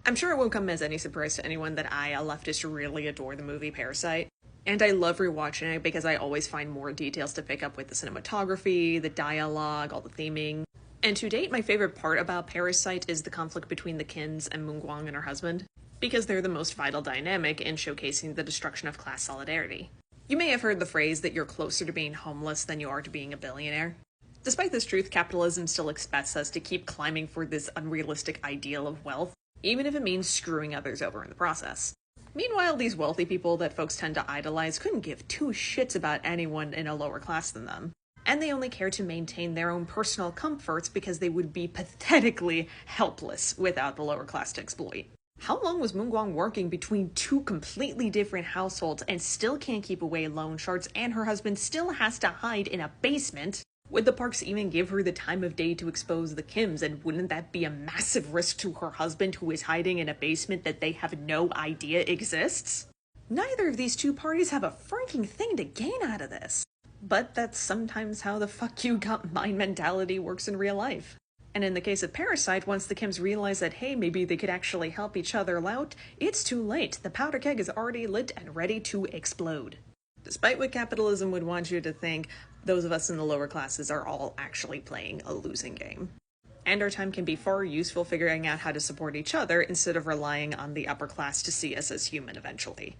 I'm sure it won't come as any surprise to anyone that I, a leftist, really adore the movie Parasite. And I love rewatching it because I always find more details to pick up with the cinematography, the dialogue, all the theming. And to date, my favorite part about Parasite is the conflict between the Kims and Moon Gwang and her husband, because they're the most vital dynamic in showcasing the destruction of class solidarity. You may have heard the phrase that you're closer to being homeless than you are to being a billionaire. Despite this truth, capitalism still expects us to keep climbing for this unrealistic ideal of wealth, even if it means screwing others over in the process. Meanwhile, these wealthy people that folks tend to idolize couldn't give two shits about anyone in a lower class than them. And they only care to maintain their own personal comforts because they would be pathetically helpless without the lower class to exploit. How long was Moon Gwang working between two completely different households and still can't keep away loan sharks, and her husband still has to hide in a basement? Would the Parks even give her the time of day to expose the Kims, and wouldn't that be a massive risk to her husband who is hiding in a basement that they have no idea exists? Neither of these two parties have a freaking thing to gain out of this. But that's sometimes how the fuck you got mine mentality works in real life. And in the case of Parasite, once the Kims realize that, hey, maybe they could actually help each other out, it's too late. The powder keg is already lit and ready to explode. Despite what capitalism would want you to think, those of us in the lower classes are all actually playing a losing game. And our time can be far useful figuring out how to support each other instead of relying on the upper class to see us as human eventually.